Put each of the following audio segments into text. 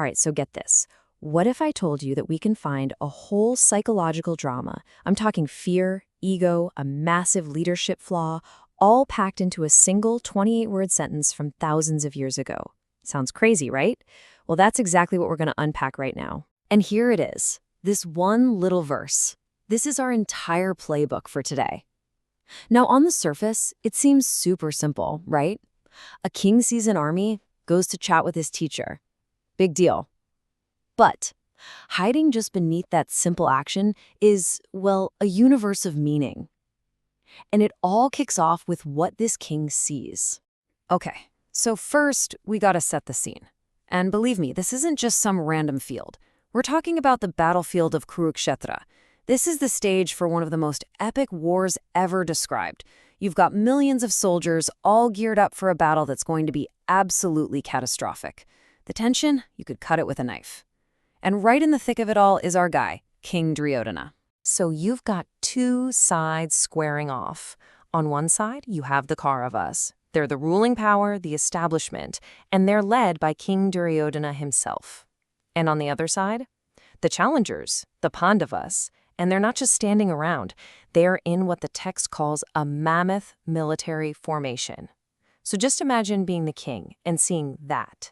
All right, so get this. What if I told you that we can find a whole psychological drama? I'm talking fear, ego, a massive leadership flaw, all packed into a single 28-word sentence from thousands of years ago. Sounds crazy, right? Well, that's exactly what we're going to unpack right now. And here it is, this one little verse. This is our entire playbook for today. Now, on the surface, it seems super simple, right? A king sees an army, goes to chat with his teacher. Big deal. But hiding just beneath that simple action is, well, a universe of meaning. And it all kicks off with what this king sees. Okay, so first, we gotta set the scene. And believe me, this isn't just some random field. We're talking about the battlefield of Kurukshetra. This is the stage for one of the most epic wars ever described. You've got millions of soldiers all geared up for a battle that's going to be absolutely catastrophic. The tension, you could cut it with a knife. And right in the thick of it all is our guy, King Duryodhana. So you've got two sides squaring off. On one side, you have the Kauravas. They're the ruling power, the establishment, and they're led by King Duryodhana himself. And on the other side, the challengers, the Pandavas. And they're not just standing around. They're in what the text calls a mammoth military formation. So just imagine being the king and seeing that.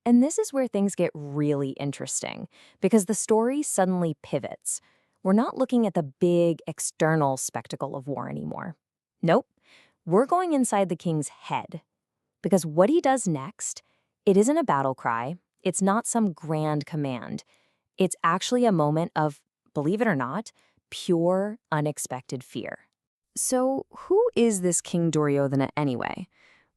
And this is where things get really interesting, because the story suddenly pivots. We're not looking at the big external spectacle of war anymore. Nope, we're going inside the king's head. Because what he does next, it isn't a battle cry, it's not some grand command. It's actually a moment of, believe it or not, pure, unexpected fear. So who is this King Duryodhana anyway?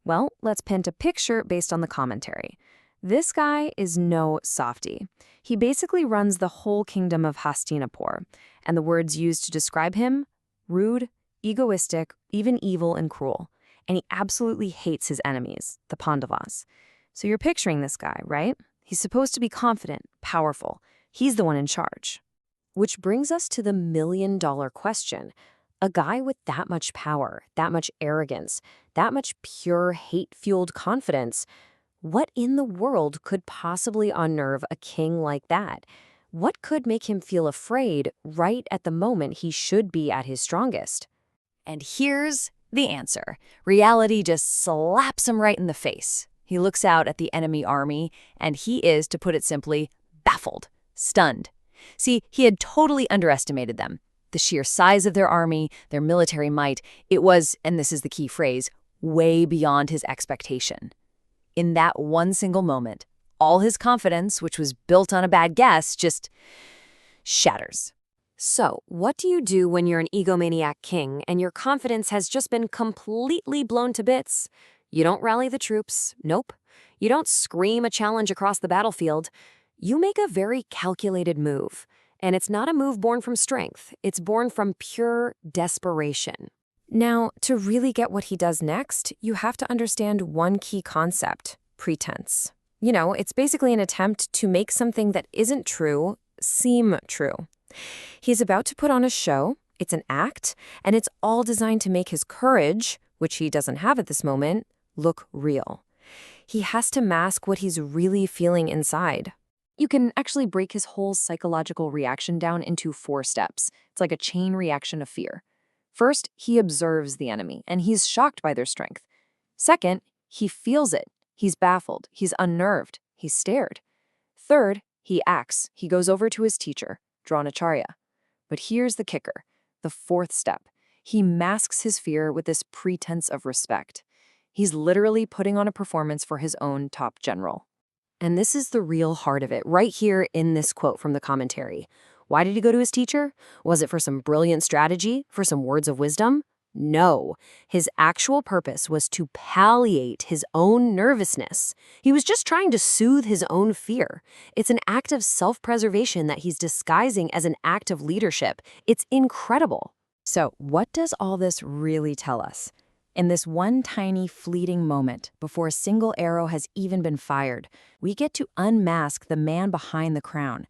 Well, let's paint a picture based on the commentary. This guy is no softie. He basically runs the whole kingdom of Hastinapur, and the words used to describe him, rude, egoistic, even evil and cruel. And he absolutely hates his enemies, the Pandavas. So you're picturing this guy, right? He's supposed to be confident, powerful. He's the one in charge. Which brings us to the million-dollar question. A guy with that much power, that much arrogance, that much pure hate-fueled confidence, what in the world could possibly unnerve a king like that? What could make him feel afraid right at the moment he should be at his strongest? And here's the answer. Reality just slaps him right in the face. He looks out at the enemy army, and he is, to put it simply, baffled, stunned. See, he had totally underestimated them. The sheer size of their army, their military might, it was, and this is the key phrase, way beyond his expectation. In that one single moment, all his confidence, which was built on a bad guess, just shatters. So, what do you do when you're an egomaniac king and your confidence has just been completely blown to bits? You don't rally the troops. Nope. You don't scream a challenge across the battlefield. You make a very calculated move. And it's not a move born from strength. It's born from pure desperation. Now, to really get what he does next, you have to understand one key concept, pretense. You know, it's basically an attempt to make something that isn't true seem true. He's about to put on a show, it's an act, and it's all designed to make his courage, which he doesn't have at this moment, look real. He has to mask what he's really feeling inside. You can actually break his whole psychological reaction down into 4 steps. It's like a chain reaction of fear. First, he observes the enemy, and he's shocked by their strength. Second, he feels it. He's baffled. He's unnerved. He's scared. Third, he acts. He goes over to his teacher, Dronacharya. But here's the kicker, the 4th step. He masks his fear with this pretense of respect. He's literally putting on a performance for his own top general. And this is the real heart of it, right here in this quote from the commentary. Why did he go to his teacher? Was it for some brilliant strategy? For some words of wisdom? No. His actual purpose was to palliate his own nervousness. He was just trying to soothe his own fear. It's an act of self-preservation that he's disguising as an act of leadership. It's incredible. So, what does all this really tell us? In this one tiny fleeting moment, before a single arrow has even been fired, we get to unmask the man behind the crown.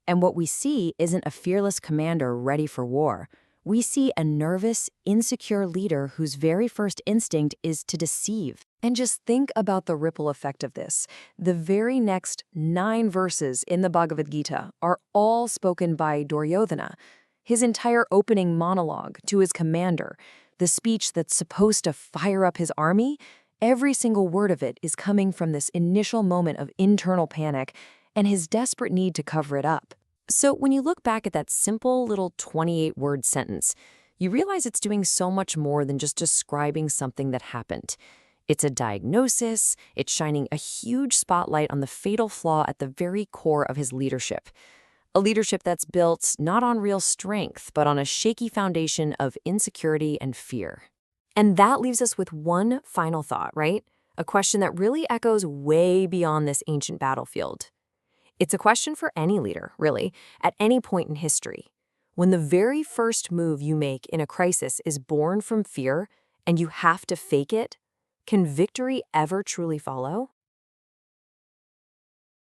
And what we see isn't a fearless commander ready for war. We see a nervous, insecure leader whose very first instinct is to deceive. And just think about the ripple effect of this. The very next 9 verses in the Bhagavad Gita are all spoken by Duryodhana. His entire opening monologue to his commander, the speech that's supposed to fire up his army, every single word of it is coming from this initial moment of internal panic and his desperate need to cover it up. So when you look back at that simple little 28-word sentence, you realize it's doing so much more than just describing something that happened. It's a diagnosis, it's shining a huge spotlight on the fatal flaw at the very core of his leadership. A leadership that's built not on real strength, but on a shaky foundation of insecurity and fear. And that leaves us with one final thought, right? A question that really echoes way beyond this ancient battlefield. It's a question for any leader, really, at any point in history. When the very first move you make in a crisis is born from fear and you have to fake it, can victory ever truly follow?